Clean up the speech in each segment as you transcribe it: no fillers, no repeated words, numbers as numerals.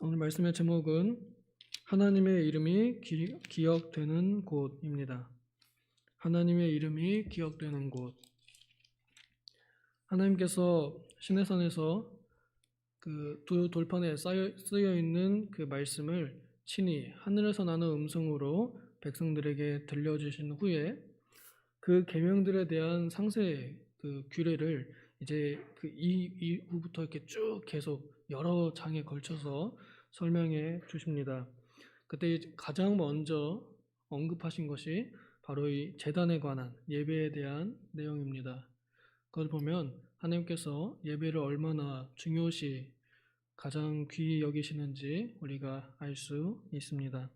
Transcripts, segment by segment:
오늘 말씀의 제목은 하나님의 이름이 기억되는 곳입니다. 하나님의 이름이 기억되는 곳. 하나님께서 시내산에서 그 두 돌판에 쓰여 있는 그 말씀을 친히 하늘에서 나는 음성으로 백성들에게 들려주신 후에 그 계명들에 대한 상세 그 규례를 이제 그 이후부터 이렇게 쭉 계속 여러 장에 걸쳐서 설명해 주십니다. 그때 가장 먼저 언급하신 것이 바로 이 제단에 관한 예배에 대한 내용입니다. 그걸 보면 하나님께서 예배를 얼마나 중요시 가장 귀히 여기시는지 우리가 알 수 있습니다.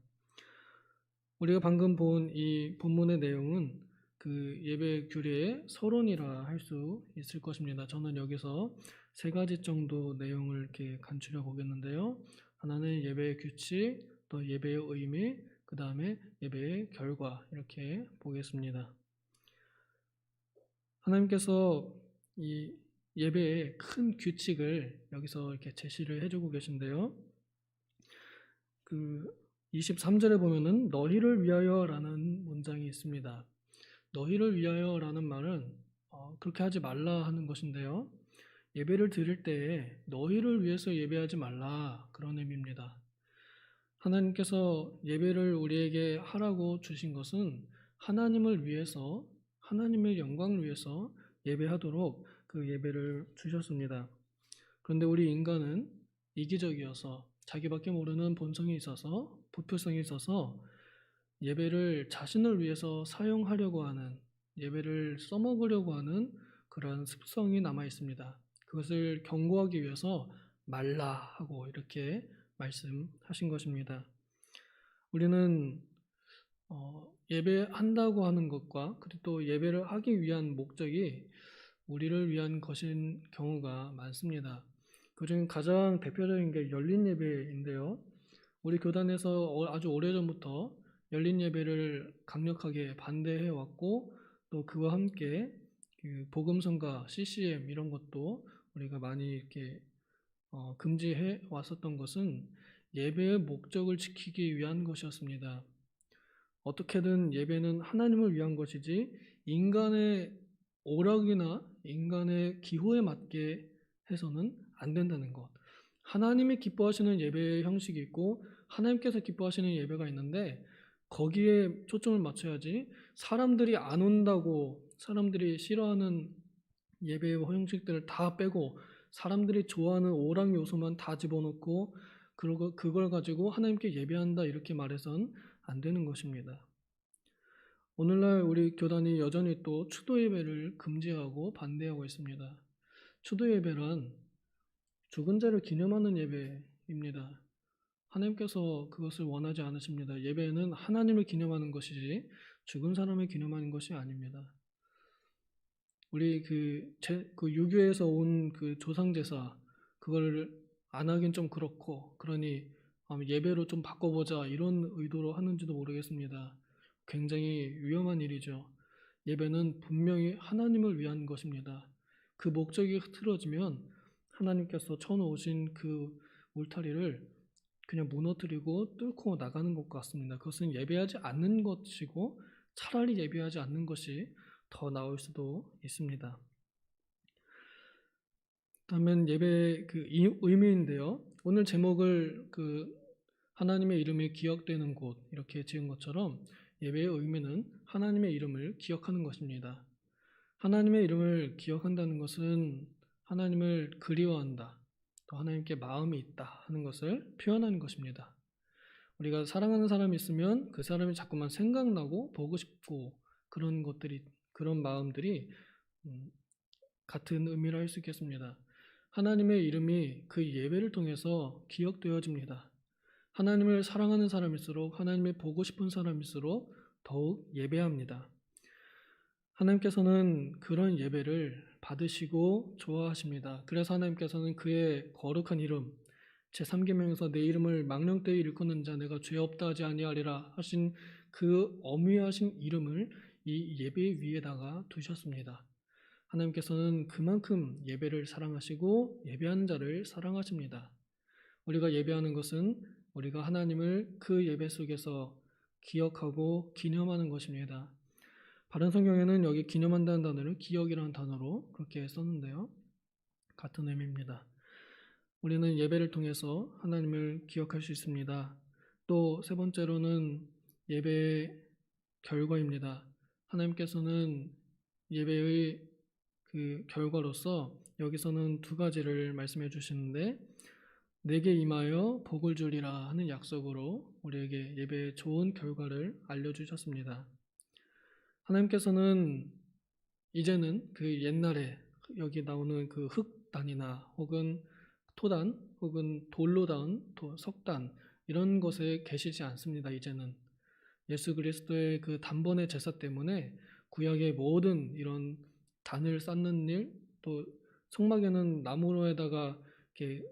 우리가 방금 본 이 본문의 내용은 그 예배 규례의 서론이라 할 수 있을 것입니다. 저는 여기서 세 가지 정도 내용을 이렇게 간추려 보겠는데요. 하나는 예배의 규칙, 또 예배의 의미, 그 다음에 예배의 결과 이렇게 보겠습니다. 하나님께서 이 예배의 큰 규칙을 여기서 이렇게 제시를 해주고 계신데요. 그 23절에 보면은 너희를 위하여라는 문장이 있습니다. 너희를 위하여라는 말은 그렇게 하지 말라 하는 것인데요. 예배를 드릴 때에 너희를 위해서 예배하지 말라 그런 의미입니다. 하나님께서 예배를 우리에게 하라고 주신 것은 하나님을 위해서 하나님의 영광을 위해서 예배하도록 그 예배를 주셨습니다. 그런데 우리 인간은 이기적이어서 자기밖에 모르는 본성이 있어서 부표성이 있어서 예배를 자신을 위해서 사용하려고 하는 예배를 써먹으려고 하는 그런 습성이 남아 있습니다. 그것을 경고하기 위해서 말라 하고 이렇게 말씀하신 것입니다. 우리는 예배한다고 하는 것과 그리고 또 예배를 하기 위한 목적이 우리를 위한 것인 경우가 많습니다. 그중 가장 대표적인 게 열린 예배인데요. 우리 교단에서 아주 오래전부터 열린 예배를 강력하게 반대해 왔고 또 그와 함께 그 복음성가 CCM 이런 것도 우리가 많이 이렇게 금지해 왔었던 것은 예배의 목적을 지키기 위한 것이었습니다. 어떻게든 예배는 하나님을 위한 것이지 인간의 오락이나 인간의 기호에 맞게 해서는 안 된다는 것. 하나님이 기뻐하시는 예배의 형식이 있고 하나님께서 기뻐하시는 예배가 있는데 거기에 초점을 맞춰야지 사람들이 안 온다고 사람들이 싫어하는 예배의 형식들을 다 빼고 사람들이 좋아하는 오락 요소만 다 집어넣고 그리고 그걸 가지고 하나님께 예배한다 이렇게 말해선 안 되는 것입니다. 오늘날 우리 교단이 여전히 또 추도 예배를 금지하고 반대하고 있습니다. 추도 예배란 죽은 자를 기념하는 예배입니다. 하나님께서 그것을 원하지 않으십니다. 예배는 하나님을 기념하는 것이지 죽은 사람을 기념하는 것이 아닙니다. 우리 그 유교에서 온 그 조상 제사 그걸 안 하긴 좀 그렇고 그러니 예배로 좀 바꿔보자 이런 의도로 하는지도 모르겠습니다. 굉장히 위험한 일이죠. 예배는 분명히 하나님을 위한 것입니다. 그 목적이 흐트러지면 하나님께서 쳐놓으신 그 울타리를 그냥 무너뜨리고 뚫고 나가는 것 같습니다. 그것은 예배하지 않는 것이고 차라리 예배하지 않는 것이 더 나을 수도 있습니다. 다음엔 예배의 그 의미인데요. 오늘 제목을 그 하나님의 이름이 기억되는 곳 이렇게 지은 것처럼 예배의 의미는 하나님의 이름을 기억하는 것입니다. 하나님의 이름을 기억한다는 것은 하나님을 그리워한다, 또 하나님께 마음이 있다 하는 것을 표현하는 것입니다. 우리가 사랑하는 사람이 있으면 그 사람이 자꾸만 생각나고 보고 싶고 그런 마음들이 같은 의미를 할 수 있겠습니다. 하나님의 이름이 그 예배를 통해서 기억되어집니다. 하나님을 사랑하는 사람일수록 하나님을 보고 싶은 사람일수록 더욱 예배합니다. 하나님께서는 그런 예배를 받으시고 좋아하십니다. 그래서 하나님께서는 그의 거룩한 이름 제3계명에서 내 이름을 망령되이 일컫는 자 내가 죄 없다 하지 아니하리라 하신 그 엄위하신 이름을 이 예배 위에다가 두셨습니다. 하나님께서는 그만큼 예배를 사랑하시고 예배하는 자를 사랑하십니다. 우리가 예배하는 것은 우리가 하나님을 그 예배 속에서 기억하고 기념하는 것입니다. 바른 성경에는 여기 기념한다는 단어를 기억이라는 단어로 그렇게 썼는데요. 같은 의미입니다. 우리는 예배를 통해서 하나님을 기억할 수 있습니다. 또 세 번째로는 예배의 결과입니다. 하나님께서는 예배의 그 결과로서 여기서는 두 가지를 말씀해 주시는데 내게 임하여 복을 주리라 하는 약속으로 우리에게 예배의 좋은 결과를 알려주셨습니다. 하나님께서는 이제는 그 옛날에 여기 나오는 그 흙단이나 혹은 토단 혹은 돌로 닿은 석단 이런 것에 계시지 않습니다. 이제는 예수 그리스도의 그 단번의 제사 때문에 구약의 모든 이런 단을 쌓는 일, 또 성막에는 나무로에다가 이렇게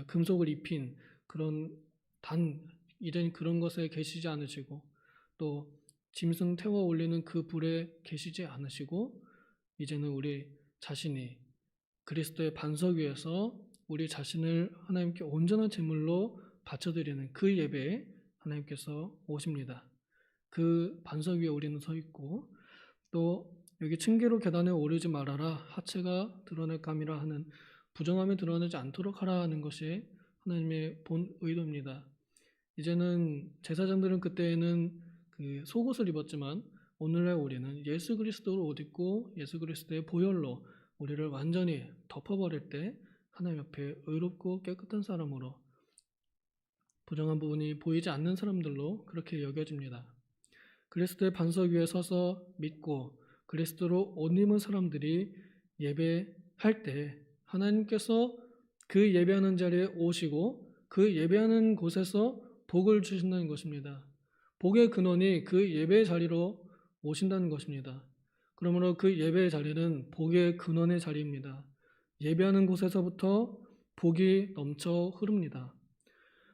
금속을 입힌 그런 단, 이제는 그런 것에 계시지 않으시고 또 짐승 태워 올리는 그 불에 계시지 않으시고 이제는 우리 자신이 그리스도의 반석 위에서 우리 자신을 하나님께 온전한 제물로 바쳐드리는 그 예배에 하나님께서 오십니다. 그 반석 위에 우리는 서 있고 또 여기 층계로 계단에 오르지 말아라 하체가 드러낼감이라 하는 부정함이 드러나지 않도록 하라 하는 것이 하나님의 본 의도입니다. 이제는 제사장들은 그때에는 그 속옷을 입었지만 오늘날 우리는 예수 그리스도를 옷 입고 예수 그리스도의 보혈로 우리를 완전히 덮어버릴 때 하나님 앞에 의롭고 깨끗한 사람으로 부정한 부분이 보이지 않는 사람들로 그렇게 여겨집니다. 그리스도의 반석 위에 서서 믿고 그리스도로 옷 입은 사람들이 예배할 때 하나님께서 그 예배하는 자리에 오시고 그 예배하는 곳에서 복을 주신다는 것입니다. 복의 근원이 그 예배의 자리로 오신다는 것입니다. 그러므로 그 예배의 자리는 복의 근원의 자리입니다. 예배하는 곳에서부터 복이 넘쳐 흐릅니다.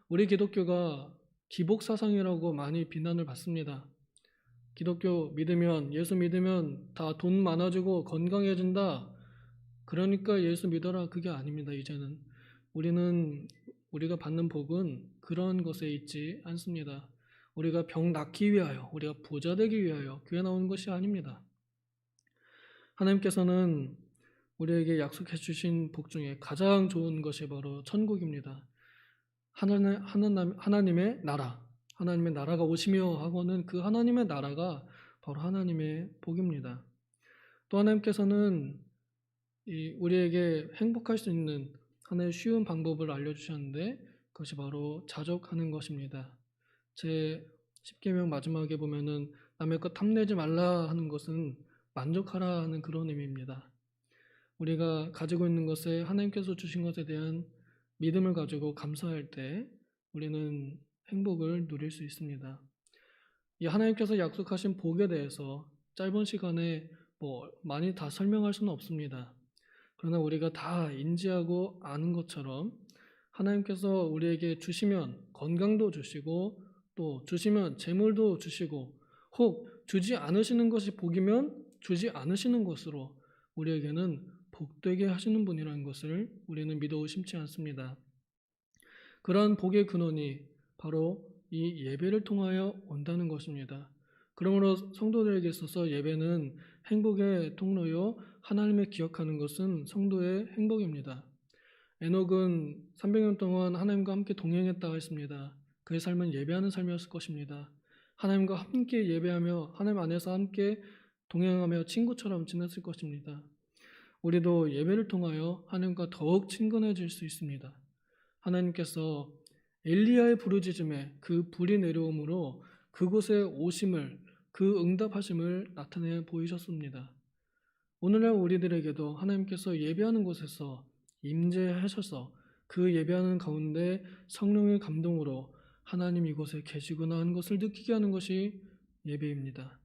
우리 기독교가 기복사상이라고 많이 비난을 받습니다. 기독교 믿으면 예수 믿으면 다 돈 많아지고 건강해진다. 그러니까 예수 믿어라. 그게 아닙니다. 이제는 우리가 받는 복은 그런 것에 있지 않습니다. 우리가 병 낫기 위하여 우리가 부자 되기 위하여 교회 나오는 것이 아닙니다. 하나님께서는 우리에게 약속해 주신 복 중에 가장 좋은 것이 바로 천국입니다. 하나님의 나라, 하나님의 나라가 오시며 하고는 그 하나님의 나라가 바로 하나님의 복입니다. 또 하나님께서는 우리에게 행복할 수 있는 하나의 쉬운 방법을 알려주셨는데 그것이 바로 자족하는 것입니다. 제 10계명 마지막에 보면은 남의 것 탐내지 말라 하는 것은 만족하라 하는 그런 의미입니다. 우리가 가지고 있는 것에 하나님께서 주신 것에 대한 믿음을 가지고 감사할 때 우리는 행복을 누릴 수 있습니다. 이 하나님께서 약속하신 복에 대해서 짧은 시간에 많이 다 설명할 수는 없습니다. 그러나 우리가 다 인지하고 아는 것처럼 하나님께서 우리에게 주시면 건강도 주시고 또 주시면 재물도 주시고 혹 주지 않으시는 것이 복이면 주지 않으시는 것으로 우리에게는 복되게 하시는 분이라는 것을 우리는 믿어 의심치 않습니다. 그러한 복의 근원이 바로 이 예배를 통하여 온다는 것입니다. 그러므로 성도들에게 있어서 예배는 행복의 통로요 하나님을 기억하는 것은 성도의 행복입니다. 에녹은 300년 동안 하나님과 함께 동행했다 했습니다. 그의 삶은 예배하는 삶이었을 것입니다. 하나님과 함께 예배하며 하나님 안에서 함께 동행하며 친구처럼 지냈을 것입니다. 우리도 예배를 통하여 하나님과 더욱 친근해질 수 있습니다. 하나님께서 엘리야의 부르짖음에 그 불이 내려옴으로 그곳에 오심을 그 응답하심을 나타내 보이셨습니다. 오늘날 우리들에게도 하나님께서 예배하는 곳에서 임재하셔서 그 예배하는 가운데 성령의 감동으로 하나님 이곳에 계시구나 하는 것을 느끼게 하는 것이 예배입니다.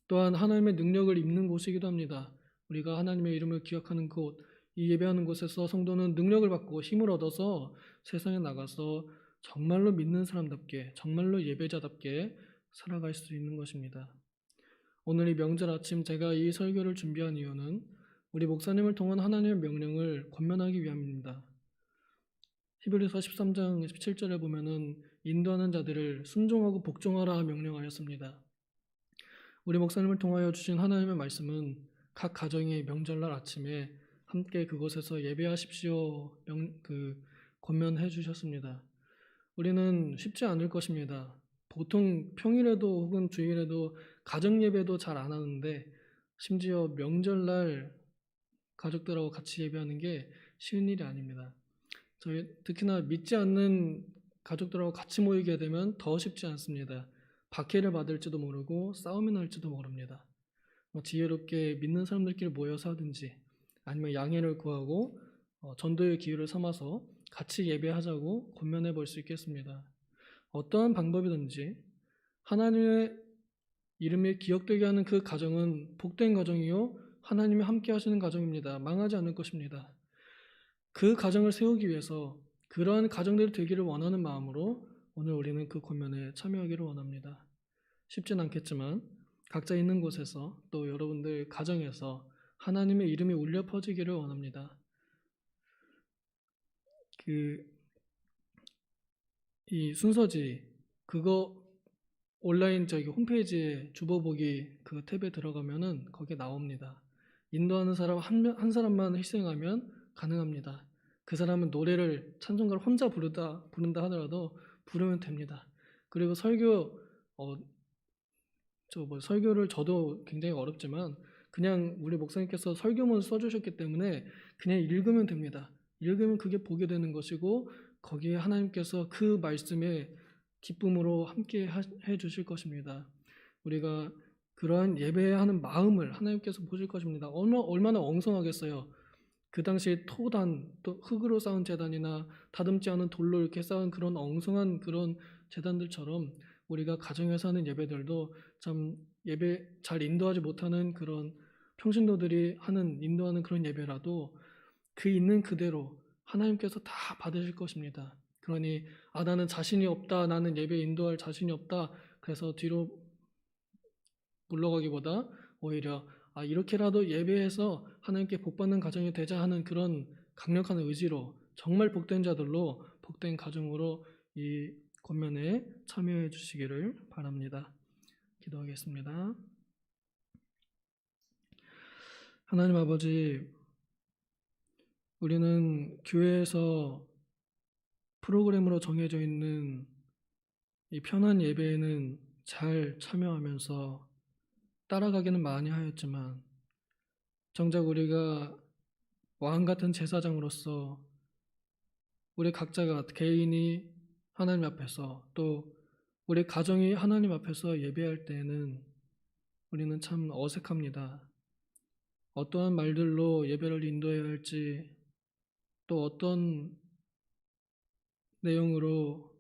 또한 하나님의 능력을 입는 곳이기도 합니다. 우리가 하나님의 이름을 기억하는 곳, 이 예배하는 곳에서 성도는 능력을 받고 힘을 얻어서 세상에 나가서 정말로 믿는 사람답게, 정말로 예배자답게 살아갈 수 있는 것입니다. 오늘 이 명절 아침 제가 이 설교를 준비한 이유는 우리 목사님을 통한 하나님의 명령을 권면하기 위함입니다. 히브리서 13장 17절에 보면은 인도하는 자들을 순종하고 복종하라 명령하였습니다. 우리 목사님을 통하여 주신 하나님의 말씀은 각 가정의 명절날 아침에 함께 그곳에서 예배하십시오 권면해 주셨습니다. 우리는 쉽지 않을 것입니다. 보통 평일에도 혹은 주일에도 가정 예배도 잘 안 하는데 심지어 명절날 가족들하고 같이 예배하는 게 쉬운 일이 아닙니다. 저희 특히나 믿지 않는 가족들하고 같이 모이게 되면 더 쉽지 않습니다. 박해를 받을지도 모르고 싸움이 날지도 모릅니다. 지혜롭게 믿는 사람들끼리 모여서 하든지 아니면 양해를 구하고 전도의 기회를 삼아서 같이 예배하자고 권면해 볼 수 있겠습니다. 어떠한 방법이든지 하나님의 이름이 기억되게 하는 그 가정은 복된 가정이요 하나님이 함께 하시는 가정입니다. 망하지 않을 것입니다. 그 가정을 세우기 위해서 그러한 가정들이 되기를 원하는 마음으로 오늘 우리는 그 권면에 참여하기를 원합니다. 쉽진 않겠지만 각자 있는 곳에서 또 여러분들 가정에서 하나님의 이름이 울려 퍼지기를 원합니다. 이 순서지 그거 온라인 홈페이지에 주보보기 그 탭에 들어가면은 거기에 나옵니다. 인도하는 사람 한 사람만 희생하면 가능합니다. 그 사람은 노래를 찬송가를 혼자 부른다 하더라도 부르면 됩니다. 그리고 설교를 저도 굉장히 어렵지만 그냥 우리 목사님께서 설교문 써주셨기 때문에 그냥 읽으면 됩니다. 읽으면 그게 보게 되는 것이고 거기에 하나님께서 그 말씀에 기쁨으로 함께 해 주실 것입니다. 우리가 그러한 예배하는 마음을 하나님께서 보실 것입니다. 얼마나 엉성하겠어요. 그 당시에 토단, 또 흙으로 쌓은 제단이나 다듬지 않은 돌로 이렇게 쌓은 그런 엉성한 그런 제단들처럼 우리가 가정에서 하는 예배들도 참 예배 잘 인도하지 못하는 그런 평신도들이 인도하는 그런 예배라도 그 있는 그대로 하나님께서 다 받으실 것입니다. 그러니 나는 자신이 없다, 나는 예배 인도할 자신이 없다, 그래서 뒤로 물러가기보다 오히려 이렇게라도 예배해서 하나님께 복받는 가정이 되자 하는 그런 강력한 의지로 정말 복된 자들로 복된 가정으로 이 권면에 참여해 주시기를 바랍니다. 기도하겠습니다. 하나님 아버지, 우리는 교회에서 프로그램으로 정해져 있는 이 편한 예배에는 잘 참여하면서 따라가기는 많이 하였지만 정작 우리가 왕 같은 제사장으로서 우리 각자가 개인이 하나님 앞에서 또 우리 가정이 하나님 앞에서 예배할 때에는 우리는 참 어색합니다. 어떠한 말들로 예배를 인도해야 할지 또 어떤 내용으로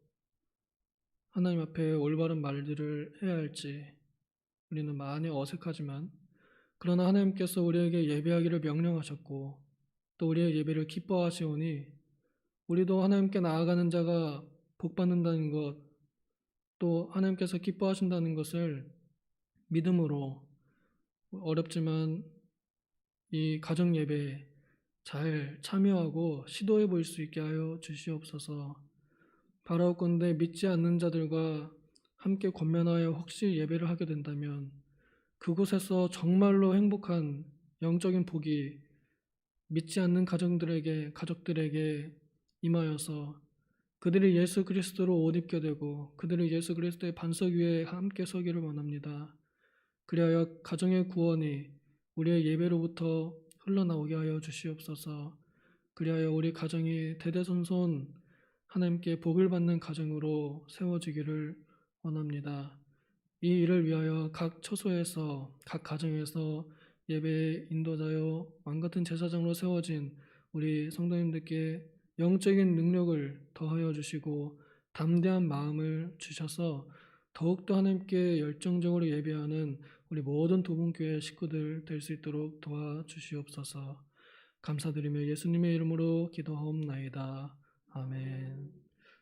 하나님 앞에 올바른 말들을 해야 할지 우리는 많이 어색하지만 그러나 하나님께서 우리에게 예배하기를 명령하셨고 또 우리의 예배를 기뻐하시오니 우리도 하나님께 나아가는 자가 복받는다는 것 또 하나님께서 기뻐하신다는 것을 믿음으로 어렵지만 이 가정 예배에 잘 참여하고 시도해 볼 수 있게 하여 주시옵소서. 바라옵건대 믿지 않는 자들과 함께 권면하여 혹시 예배를 하게 된다면 그곳에서 정말로 행복한 영적인 복이 믿지 않는 가족들에게 임하여서 그들이 예수 그리스도로 옷 입게 되고 그들이 예수 그리스도의 반석 위에 함께 서기를 원합니다. 그리하여 가정의 구원이 우리의 예배로부터 흘러나오게 하여 주시옵소서. 그리하여 우리 가정이 대대손손 하나님께 복을 받는 가정으로 세워지기를 원합니다. 이 일을 위하여 각 처소에서 각 가정에서 예배 인도자여 왕같은 제사장으로 세워진 우리 성도님들께 영적인 능력을 더하여 주시고 담대한 마음을 주셔서 더욱더 하나님께 열정적으로 예배하는 우리 모든 도봉교회 식구들 될 수 있도록 도와주시옵소서. 감사드리며 예수님의 이름으로 기도하옵나이다. 아멘.